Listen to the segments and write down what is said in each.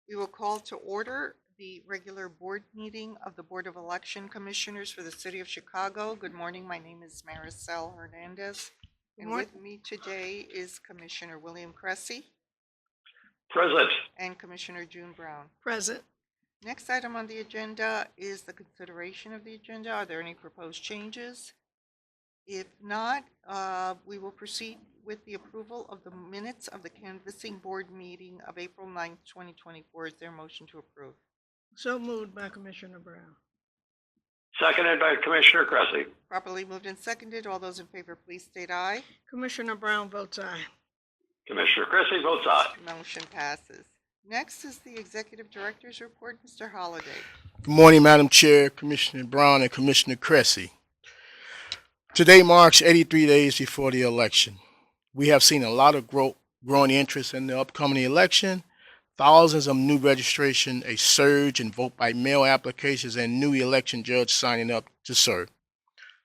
We will call to order the regular board meeting of the Board of Election Commissioners for the City of Chicago. Good morning. My name is Maricel Hernandez. And with me today is Commissioner William Cressy Present. and Commissioner June Brown. Present. Next item on the agenda is the consideration of the agenda. Are there any proposed changes? If not, we will proceed with the approval of the minutes of the canvassing board meeting of April 9th, 2024. Is there a motion to approve? So moved by Commissioner Brown. Seconded by Commissioner Cressy. Properly moved and seconded. All those in favor, please state aye. Commissioner Brown votes aye. Commissioner Cressy votes aye. Motion passes. Next is the Executive Director's report. Mr. Holliday. Good morning, Madam Chair, Commissioner Brown, and Commissioner Cressy. Today marks 83 days before the election. We have seen a lot of growing interest in the upcoming election, thousands of new registration, a surge in vote-by-mail applications, and new election judges signing up to serve.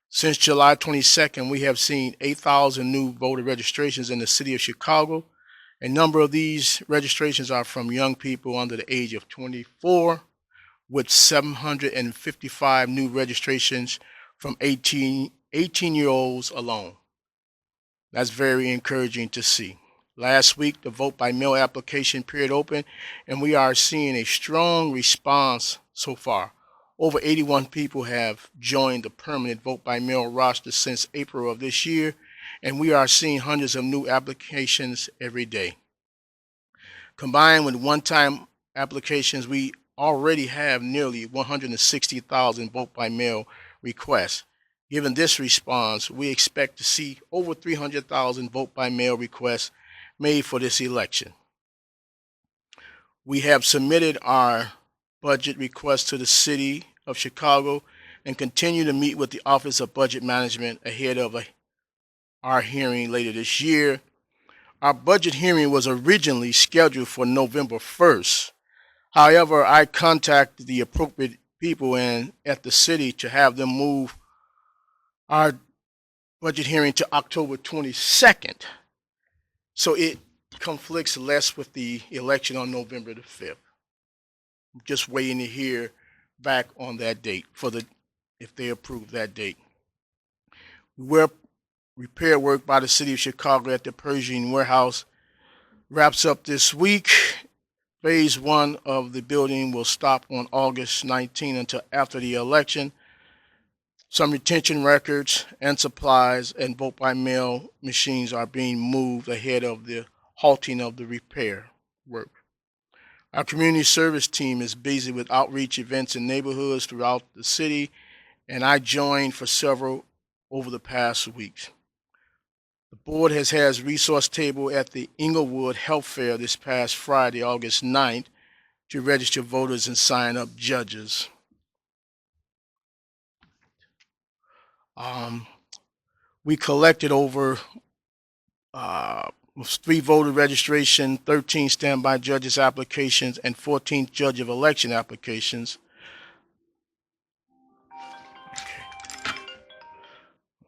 Since July 22nd, we have seen 8,000 new voter registrations in the city of Chicago. A number of these registrations are from young people under the age of 24, with 755 new registrations from 18-year-olds alone. That's very encouraging to see. Last week, the vote-by-mail application period opened, and we are seeing a strong response so far. Over 81 people have joined the permanent vote-by-mail roster since April of this year, and we are seeing hundreds of new applications every day. Combined with one-time applications, we already have nearly 160,000 vote-by-mail requests. Given this response, we expect to see over 300,000 vote-by-mail requests made for this election. We have submitted our budget request to the City of Chicago and continue to meet with the Office of Budget Management ahead of our hearing later this year. Our budget hearing was originally scheduled for November 1st. However, I contacted the appropriate people at the city to have them move our budget hearing to October 22nd. So it conflicts less with the election on November the 5th. I'm just waiting to hear back on that date if they approve that date. Repair work by the City of Chicago at the Pershing Warehouse wraps up this week. Phase 1 of the building will stop on August 19 until after the election. Some retention records and supplies and vote-by-mail machines are being moved ahead of the halting of the repair work. Our community service team is busy with outreach events in neighborhoods throughout the city, and I joined for several over the past weeks. The board has had a resource table at the Inglewood Health Fair this past Friday, August 9th, to register voters and sign up judges. We collected over 3 voter registration, 13 standby judges applications, and 14 judge of election applications.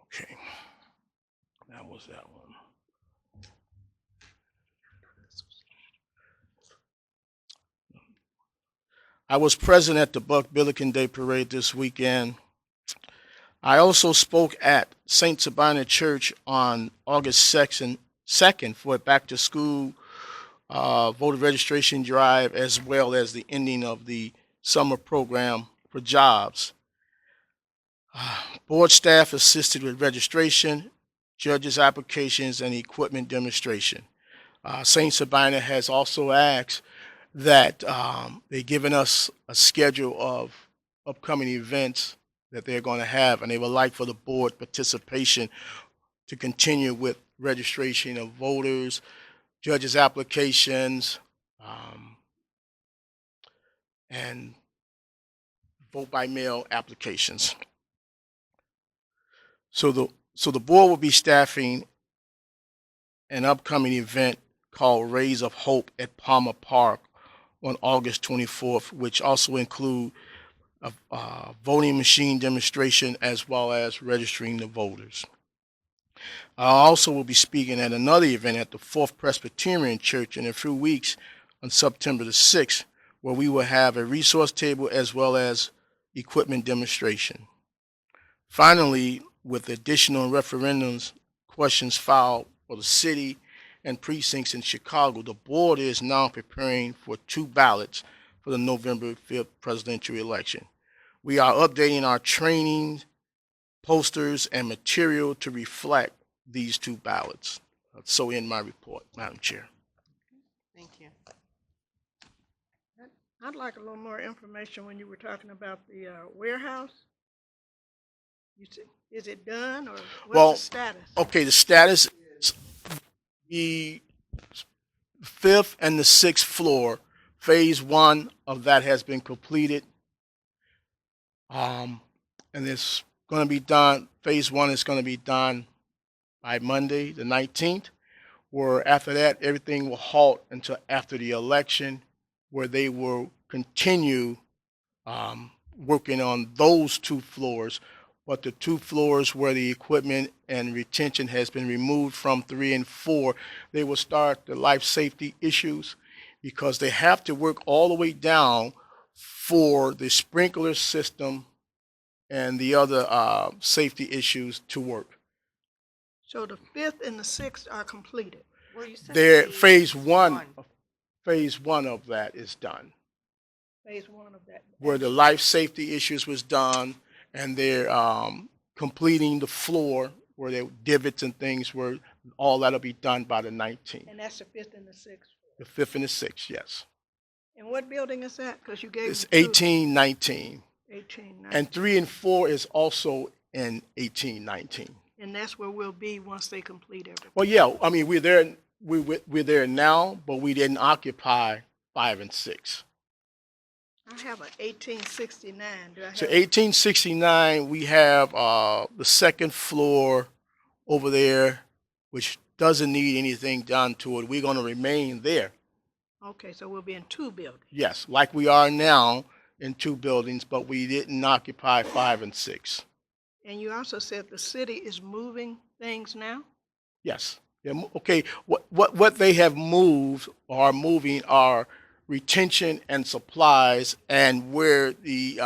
Okay. That was that one. I was present at the Buck Billiken Day Parade this weekend. I also spoke at St. Sabina Church on August 2nd for a back-to-school voter registration drive, as well as the ending of the summer program for jobs. Board staff assisted with registration, judges' applications, and equipment demonstration. St. Sabina has also asked that they've given us a schedule of upcoming events that they're going to have, and they would like for the board participation to continue with registration of voters, judges' applications, and vote-by-mail applications. So the board will be staffing an upcoming event called Rays of Hope at Palmer Park on August 24th, which also include a voting machine demonstration as well as registering the voters. I also will be speaking at another event at the Fourth Presbyterian Church in a few weeks on September the 6th, where we will have a resource table as well as equipment demonstration. Finally, with additional referendums questions filed for the city and precincts in Chicago, the board is now preparing for 2 ballots for the November 5th presidential election. We are updating our training, posters, and material to reflect these 2 ballots. So in my report, Madam Chair. Thank you. I'd like a little more information when you were talking about the warehouse. Is it done or Well, what's the status? Okay, the status is the 5th and the 6th floor, phase 1 of that has been completed. And it's going to be done, phase 1 is going to be done by Monday, the 19th, where after that, everything will halt until after the election, where they will continue working on those 2 floors. But the 2 floors where the equipment and retention has been removed from 3 and 4, they will start the life safety issues because they have to work all the way down for the sprinkler system and the other safety issues to work. So the 5th and the 6th are completed. Well, you said Their phase 1 of that is done, Phase 1 of that. where the life safety issues was done, and they're completing the floor where the divots and things were, all that'll be done by the 19th. And that's the 5th and the 6th. The 5th and the 6th, yes. And what building is that? Because you gave It's me two. 1819. 18, And 3 and 4 is also in 1819. and that's where we'll be once they complete everything. Well, yeah, I mean, we're there now, but we didn't occupy 5 and 6. I have a 1869. Do I have? So 1869, we have the 2nd floor over there, which doesn't need anything done to it. We're going to remain there. Okay, so we'll be in 2 buildings. Yes, like we are now in 2 buildings, but we didn't occupy 5 and 6. And you also said the city is moving things now? Yes. Yeah, okay, what they have moved or are moving are retention and supplies, and where the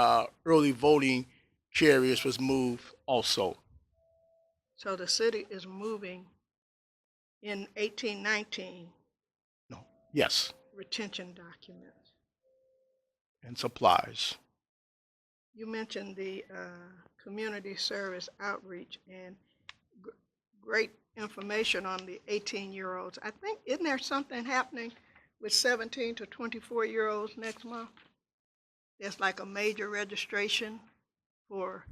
early voting carriers was moved also. So the city is moving in 1819 No, yes, retention documents. and supplies. You mentioned the community service outreach and great information on the 18-year-olds. I think, isn't there something happening with 17 to 24-year-olds next month? There's like a major registration for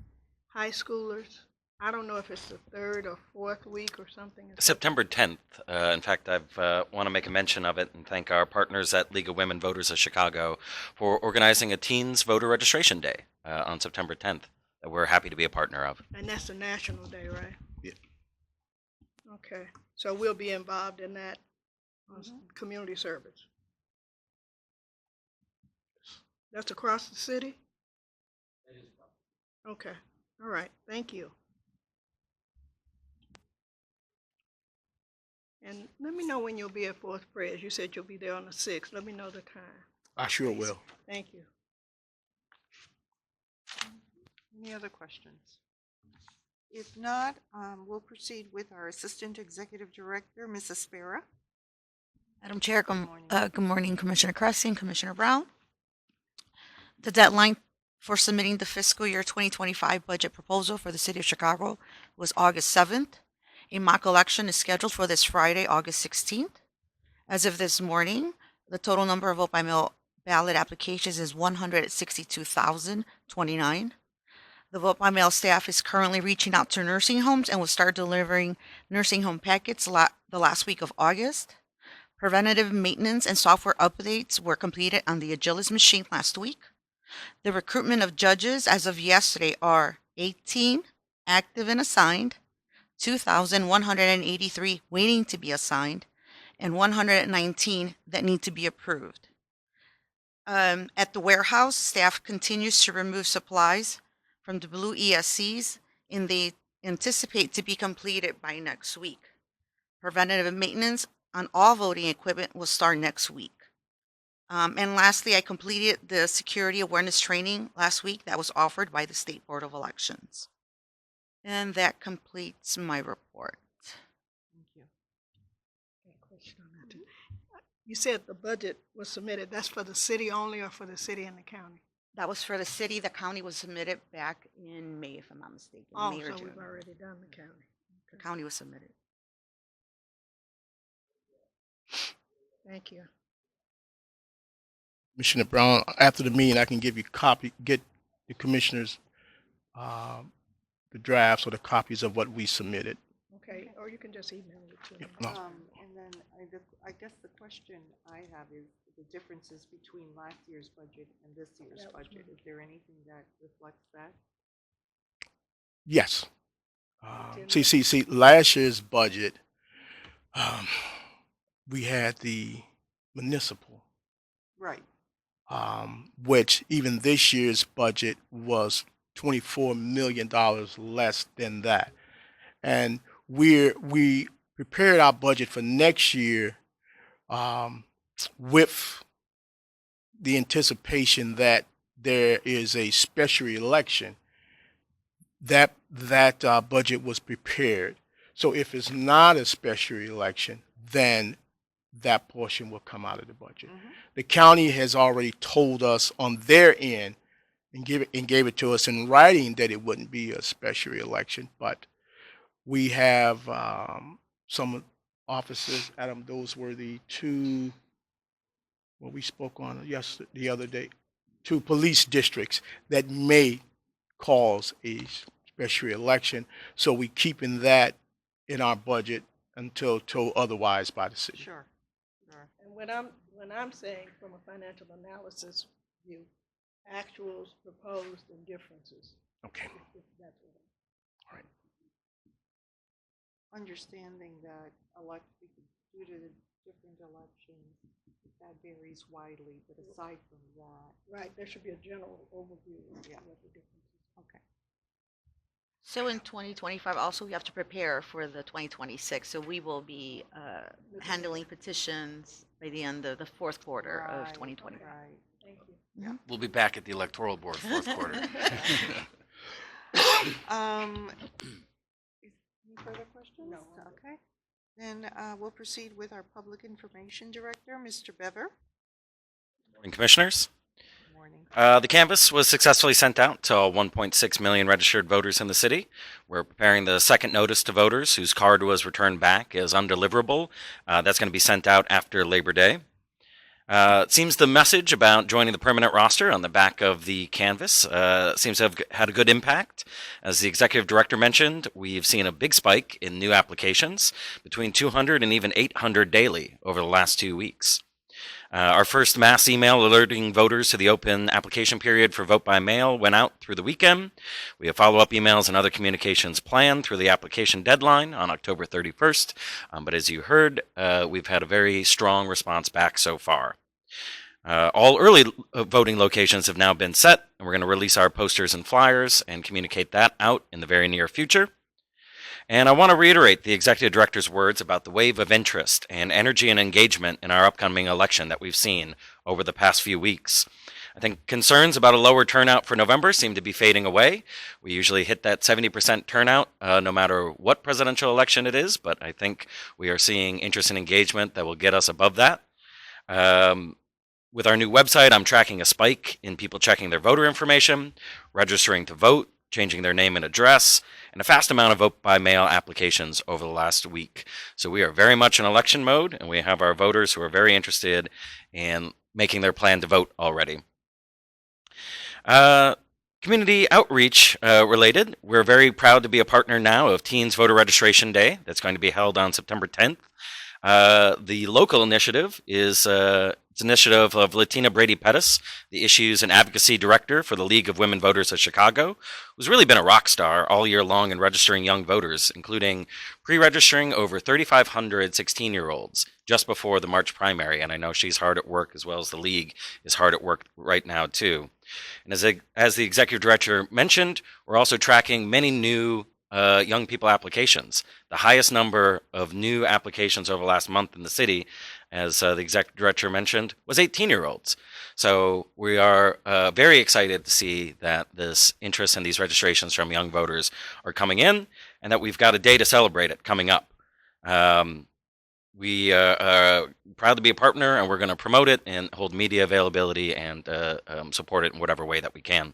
high schoolers. I don't know if it's the 3rd or 4th week or something. September 10th. In fact, I want to make a mention of it and thank our partners at League of Women Voters of Chicago for organizing a Teens Voter Registration Day on September 10th that we're happy to be a partner of. And that's the national day, right? Yeah. Okay, so we'll be involved in that on community service. That's across the city? Okay, all right, thank you. And let me know when you'll be at Fourth Prayers. You said you'll be there on the 6th. Let me know the time. I sure will. Thank you. Any other questions? If not, we'll proceed with our Assistant Executive Director, Mrs. Spera. Madam Chair, morning. good morning, Commissioner Cressy and Commissioner Brown. The deadline for submitting the fiscal year 2025 budget proposal for the City of Chicago was August 7th. A mock election is scheduled for this Friday, August 16th. As of this morning, the total number of vote by mail ballot applications is 162,029. The vote by mail staff is currently reaching out to nursing homes and will start delivering nursing home packets the last week of August. Preventative maintenance and software updates were completed on the Agilis machine last week. The recruitment of judges as of yesterday are 18 active and assigned, 2,183 waiting to be assigned, and 119 that need to be approved. At the warehouse, staff continues to remove supplies from the blue ESCs, and they anticipate to be completed by next week. Preventative maintenance on all voting equipment will start next week. And lastly, I completed the security awareness training last week that was offered by the State Board of Elections. And that completes my report. Thank you. Got a question on that too. You said the budget was submitted, that's for the city only or for the city and the county? That was for the city. The county was submitted back in May, if I'm not mistaken. Oh, May or so June. we've already done the county. The county was submitted. Thank you. Commissioner Brown, after the meeting, I can give you get the commissioners the drafts or the copies of what we submitted. Okay, or you can just email it to me. No. And then I guess the question I have is the differences between last year's budget and this year's That was budget. mine. Is there anything that reflects that? Yes. See, last year's budget, we had the municipal, Right. which even this year's budget was $24 million less than that. And we prepared our budget for next year with the anticipation that there is a special election. That budget was prepared. So if it's not a special election, then that portion will come out of the budget. Mhm. The county has already told us on their end and gave it to us in writing that it wouldn't be a special election, but we have some officers, Adam, those were the two, what we spoke on the other day, two police districts that may cause a special election. So we keeping that in our budget until told otherwise by the city. Sure. Sure. And when I'm saying from a financial analysis view, actuals, proposed, and differences. Okay. if that's what Understanding that due to the different elections, that varies widely, but aside from that, Right, there should be a general overview of Yeah. what the difference is. okay. So in 2025, also we have to prepare for the 2026. So we will be handling petitions by the end of the fourth quarter of Right, 2025. Right. Thank you. We'll be back at the electoral board fourth quarter. Any further questions? No, I'm good. Okay. Then we'll proceed with our Public Information Director, Mr. Bever. Morning, Commissioners. Good morning. The canvass was successfully sent out to all 1.6 million registered voters in the city. We're preparing the second notice to voters whose card was returned back as undeliverable. That's going to be sent out after Labor Day. It seems the message about joining the permanent roster on the back of the canvas seems to have had a good impact. As the executive director mentioned, we've seen a big spike in new applications, between 200 and even 800 daily over the last 2 weeks. Our first mass email alerting voters to the open application period for vote by mail went out through the weekend. We have follow-up emails and other communications planned through the application deadline on October 31st. But as you heard, we've had a very strong response back so far. All early voting locations have now been set, and we're going to release our posters and flyers and communicate that out in the very near future. And I want to reiterate the executive director's words about the wave of interest and energy and engagement in our upcoming election that we've seen over the past few weeks. I think concerns about a lower turnout for November seem to be fading away. We usually hit that 70% turnout no matter what presidential election it is, but I think we are seeing interest and engagement that will get us above that. With our new website, I'm tracking a spike in people checking their voter information, registering to vote, changing their name and address, and a fast amount of vote-by-mail applications over the last week. So we are very much in election mode, and we have our voters who are very interested in making their plan to vote already. Community outreach related, we're very proud to be a partner now of Teens Voter Registration Day that's going to be held on September 10th. The local initiative is it's an initiative of Latina Brady Pettis, the Issues and Advocacy Director for the League of Women Voters of Chicago, who's really been a rock star all year long in registering young voters, including pre-registering over 3,500 16-year-olds just before the March primary. And I know she's hard at work, as well as the League is hard at work right now, too. And as the Executive Director mentioned, we're also tracking many new young people applications. The highest number of new applications over the last month in the city as the executive director mentioned, was 18-year-olds. So we are very excited to see that this interest in these registrations from young voters are coming in, and that we've got a day to celebrate it coming up. We are proud to be a partner, and we're going to promote it and hold media availability and support it in whatever way that we can.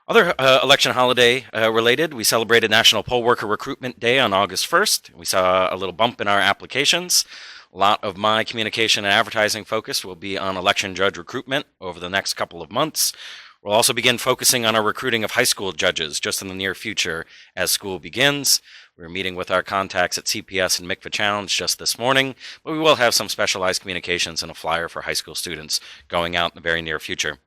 Other election holiday related, we celebrated National Poll Worker Recruitment Day on August 1st. We saw a little bump in our applications. A lot of my communication and advertising focus will be on election judge recruitment over the next couple of months. We'll also begin focusing on our recruiting of high school judges just in the near future as school begins. We're meeting with our contacts at CPS and MCFA Challenge just this morning, but we will have some specialized communications and a flyer for high school students going out in the very near future.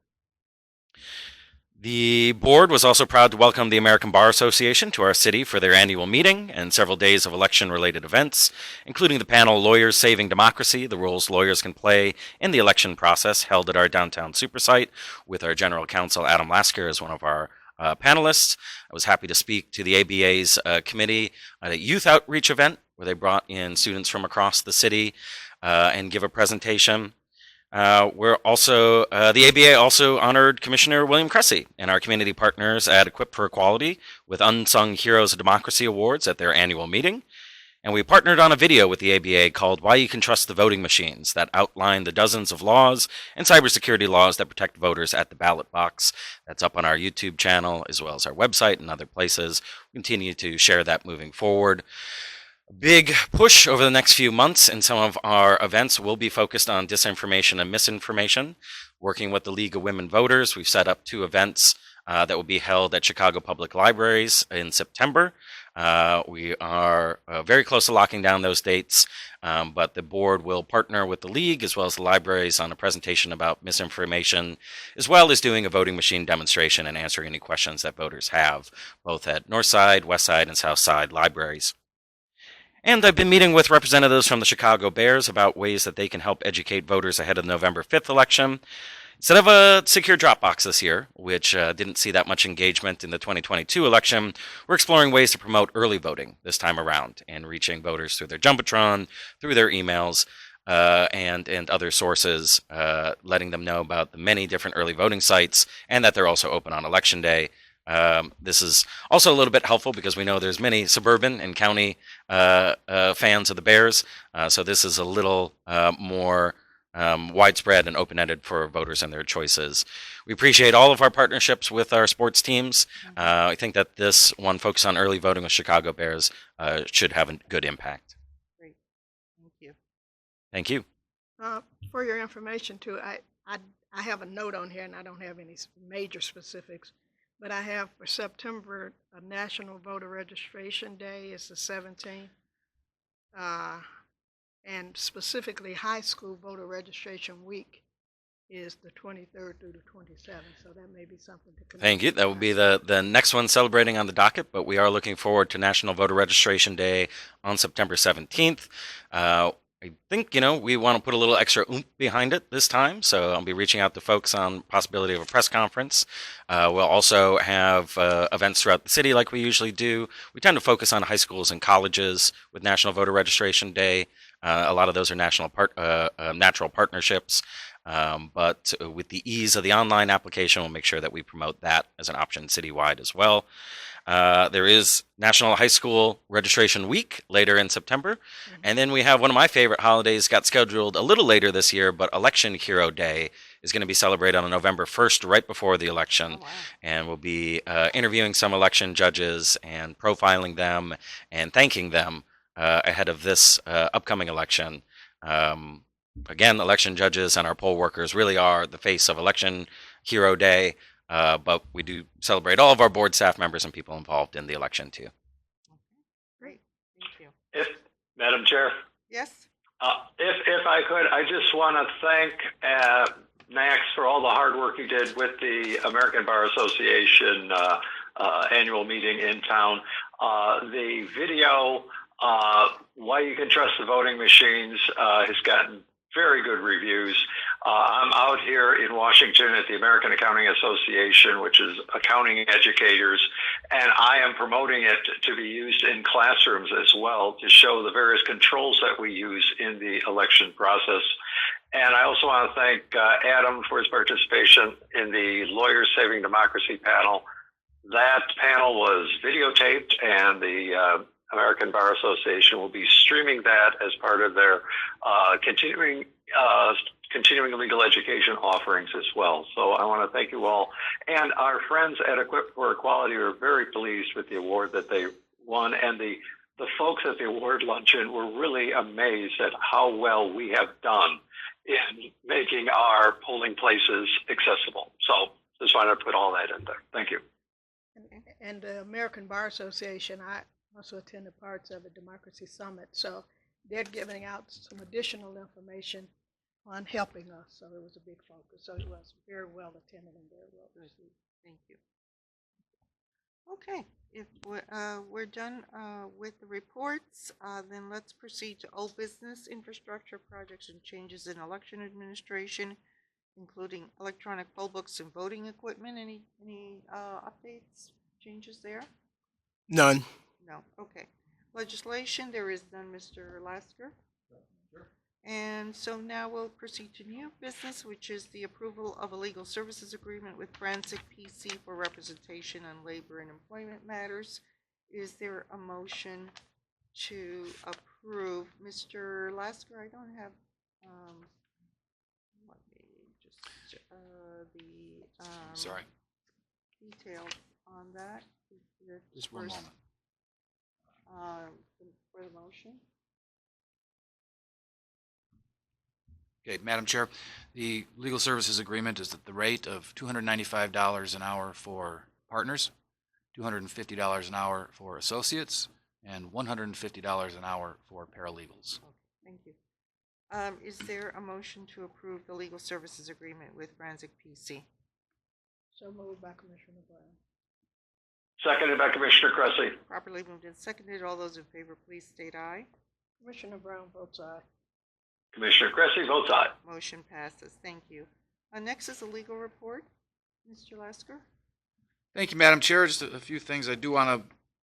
The board was also proud to welcome the American Bar Association to our city for their annual meeting and several days of election-related events, including the panel Lawyers Saving Democracy, the roles lawyers can play in the election process, held at our downtown super site with our general counsel, Adam Lasker, as one of our panelists. I was happy to speak to the ABA's committee at a youth outreach event where they brought in students from across the city and give a presentation. The ABA also honored Commissioner William Cressy and our community partners at Equip for Equality with Unsung Heroes of Democracy Awards at their annual meeting. And we partnered on a video with the ABA called Why You Can Trust the Voting Machines that outline the dozens of laws and cybersecurity laws that protect voters at the ballot box. That's up on our YouTube channel as well as our website and other places. We continue to share that moving forward. A big push over the next few months in some of our events will be focused on disinformation and misinformation. Working with the League of Women Voters, we've set up 2 events that will be held at Chicago Public Libraries in September. We are very close to locking down those dates, but the board will partner with the league as well as the libraries on a presentation about misinformation, as well as doing a voting machine demonstration and answering any questions that voters have, both at Northside, Westside, and Southside libraries. And I've been meeting with representatives from the Chicago Bears about ways that they can help educate voters ahead of the November 5th election. Instead of a secure drop box this year, which didn't see that much engagement in the 2022 election, we're exploring ways to promote early voting this time around and reaching voters through their Jumbotron, through their emails, and other sources, letting them know about the many different early voting sites and that they're also open on Election Day. This is also a little bit helpful because we know there's many suburban and county fans of the Bears, so this is a little more widespread and open-ended for voters and their choices. We appreciate all of our partnerships with our sports teams. I think that this one focus on early voting with Chicago Bears should have a good impact. Great. Thank you. Thank you. For your information too, I have a note on here and I don't have any major specifics, but I have for September, a National Voter Registration Day is the 17th. And specifically high school voter registration week is the 23rd through the 27th, so that may be something to connect. Thank you. That will be the next one celebrating on the docket, but we are looking forward to National Voter Registration Day on September 17th. I think, we want to put a little extra oomph behind it this time, so I'll be reaching out to folks on possibility of a press conference. We'll also have events throughout the city like we usually do. We tend to focus on high schools and colleges with National Voter Registration Day. A lot of those are natural partnerships, but with the ease of the online application, we'll make sure that we promote that as an option citywide as well. There is National High School Registration Week later in September. And then we have one of my favorite holidays got scheduled a little later this year, but Election Hero Day is going to be celebrated on November 1st, right before the election. Oh, wow. And we'll be interviewing some election judges and profiling them and thanking them ahead of this upcoming election. Again, election judges and our poll workers really are the face of Election Hero Day. But we do celebrate all of our board staff members and people involved in the election too. Great. Thank you. Madam Chair, Yes? if I could, I just want to thank Max for all the hard work he did with the American Bar Association annual meeting in town. The video, Why You Can Trust the Voting Machines, has gotten very good reviews. I'm out here in Washington at the American Accounting Association, which is accounting educators, and I am promoting it to be used in classrooms as well to show the various controls that we use in the election process. And I also want to thank Adam for his participation in the Lawyers Saving Democracy panel. That panel was videotaped, and the American Bar Association will be streaming that as part of their continuing legal education offerings as well. So I want to thank you all. And our friends at Equip for Equality are very pleased with the award that they won. And the folks at the award luncheon were really amazed at how well we have done in making our polling places accessible. So just wanted to put all that in there. Thank you. And the American Bar Association, I also attended parts of the Democracy Summit, so they're giving out some additional information on helping us, so it was a big focus. So it was very well attended and very well received. Thank you. Okay, if we're done with the reports, then let's proceed to old business, infrastructure projects and changes in election administration, including electronic poll books and voting equipment. Any updates, changes there? None. No. Okay. Legislation, there is none, Mr. Lasker. And so now we'll proceed to new business, which is the approval of a legal services agreement with Forensic PC for representation on labor and employment matters. Is there a motion to approve? Mr. Lasker, I don't have, let me just, the, Sorry, details on that. just one First, moment. For the motion. Okay, Madam Chair, the legal services agreement is at the rate of $295 an hour for partners, $250 an hour for associates, and $150 an hour for paralegals. Okay, thank you. Is there a motion to approve the legal services agreement with Forensic PC? So moved by Commissioner Brown. Seconded by Commissioner Cressy. Properly moved and seconded. All those in favor, please state aye. Commissioner Brown votes aye. Commissioner Cressy votes aye. Motion passes. Thank you. Next is a legal report. Mr. Lasker? Thank you, Madam Chair. Just a few things. I do want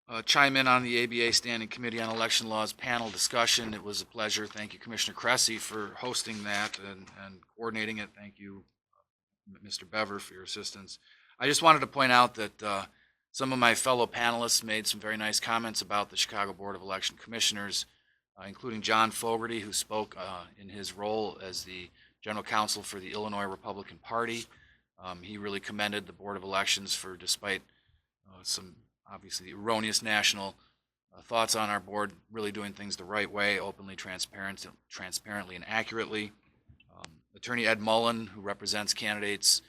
to chime in on the ABA Standing Committee on Election Laws panel discussion. It was a pleasure. Thank you, Commissioner Cressy, for hosting that and coordinating it. Thank you, Mr. Bever, for your assistance. I just wanted to point out that some of my fellow panelists made some very nice comments about the Chicago Board of Election Commissioners, including John Fogarty, who spoke in his role as the General Counsel for the Illinois Republican Party. He really commended the Board of Elections for, despite some obviously erroneous national thoughts on our board, really doing things the right way, openly, transparently, and accurately. Attorney Ed Mullen, who represents candidates,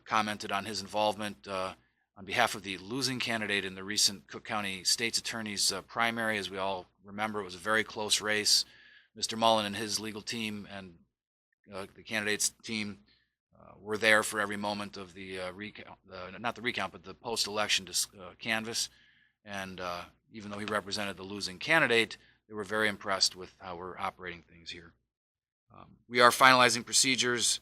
commented on his involvement on behalf of the losing candidate in the recent Cook County State's Attorney's primary. As we all remember, it was a very close race. Mr. Mullen and his legal team and the candidate's team were there for every moment of the recount, not the recount, but the post-election canvass. And even though he represented the losing candidate, they were very impressed with how we're operating things here. We are finalizing procedures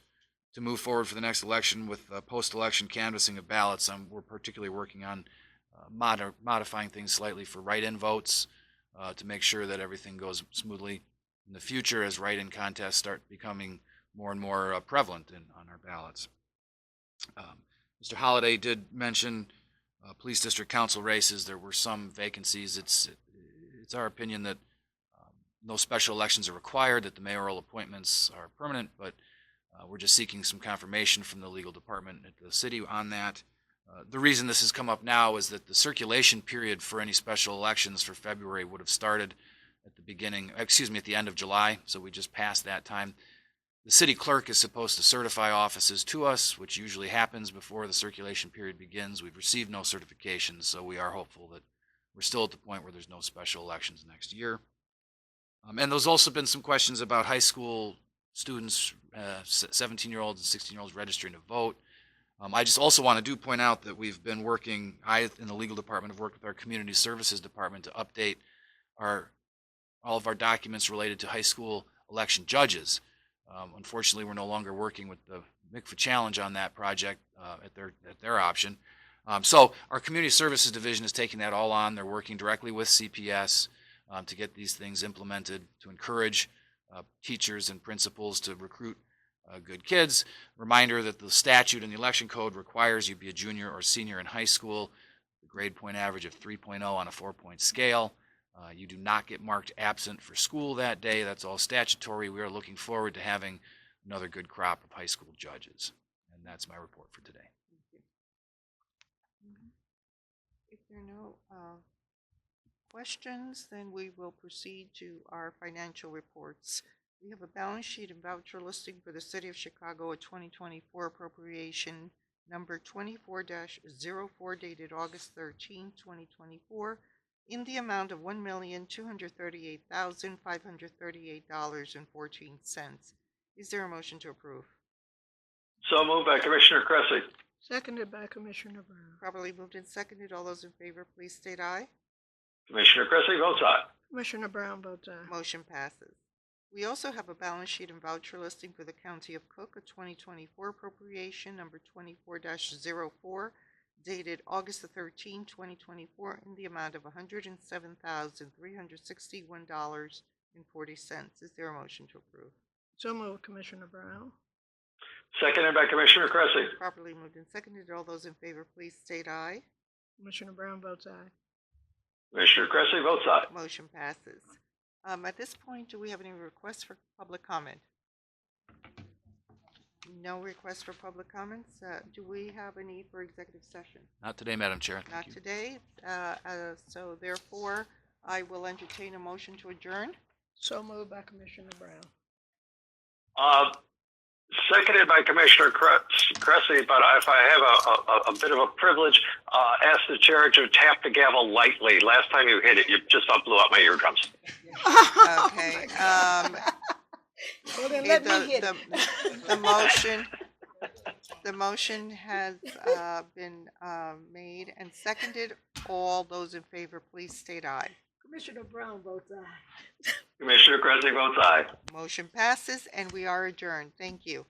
to move forward for the next election with post-election canvassing of ballots. We're particularly working on modifying things slightly for write-in votes to make sure that everything goes smoothly in the future as write-in contests start becoming more and more prevalent on our ballots. Mr. Holliday did mention police district council races. There were some vacancies. It's our opinion that no special elections are required, that the mayoral appointments are permanent, but we're just seeking some confirmation from the legal department at the city on that. The reason this has come up now is that the circulation period for any special elections for February would have started at the end of July, so we just passed that time. The city clerk is supposed to certify offices to us, which usually happens before the circulation period begins. We've received no certifications, so we are hopeful that we're still at the point where there's no special elections next year. And there's also been some questions about high school students, 17-year-olds and 16-year-olds registering to vote. I just also want to point out that we've been working, I in the legal department have worked with our community services department to update all of our documents related to high school election judges. Unfortunately, we're no longer working with the MICFA Challenge on that project at their option. So our community services division is taking that all on. They're working directly with CPS to get these things implemented, to encourage teachers and principals to recruit good kids. Reminder that the statute and the election code requires you be a junior or senior in high school, the grade point average of 3.0 on a 4-point scale. You do not get marked absent for school that day. That's all statutory. We are looking forward to having another good crop of high school judges. And that's my report for today. If there are no questions, then we will proceed to our financial reports. We have a balance sheet and voucher listing for the City of Chicago, a 2024 appropriation number 24-04 dated August 13, 2024, in the amount of $1,238,538.14. Is there a motion to approve? So moved by Commissioner Cressy. Seconded by Commissioner Brown. Properly moved and seconded. All those in favor, please state aye. Commissioner Cressy votes aye. Commissioner Brown votes aye. Motion passes. We also have a balance sheet and voucher listing for the County of Cook, a 2024 appropriation number 24-04, dated August the 13th, 2024, in the amount of $107,361.40. Is there a motion to approve? So moved, Commissioner Brown. Seconded by Commissioner Cressy. Properly moved and seconded. All those in favor, please state aye. Commissioner Brown votes aye. Commissioner Cressy votes aye. Motion passes. At this point, do we have any requests for public comment? No requests for public comments. Do we have a need for executive session? Not today, Madam Chair. Thank Not you. today. So therefore, I will entertain a motion to adjourn. So moved by Commissioner Brown. Seconded by Commissioner Cressy, but if I have a bit of a privilege, ask the chair to tap the gavel lightly. Last time you hit it, you just about blew out my eardrums. Okay. Well, then let me hit it. The motion has been made and seconded. All those in favor, please state aye. Commissioner Brown votes aye. Commissioner Cressy votes aye. Motion passes and we are adjourned. Thank you.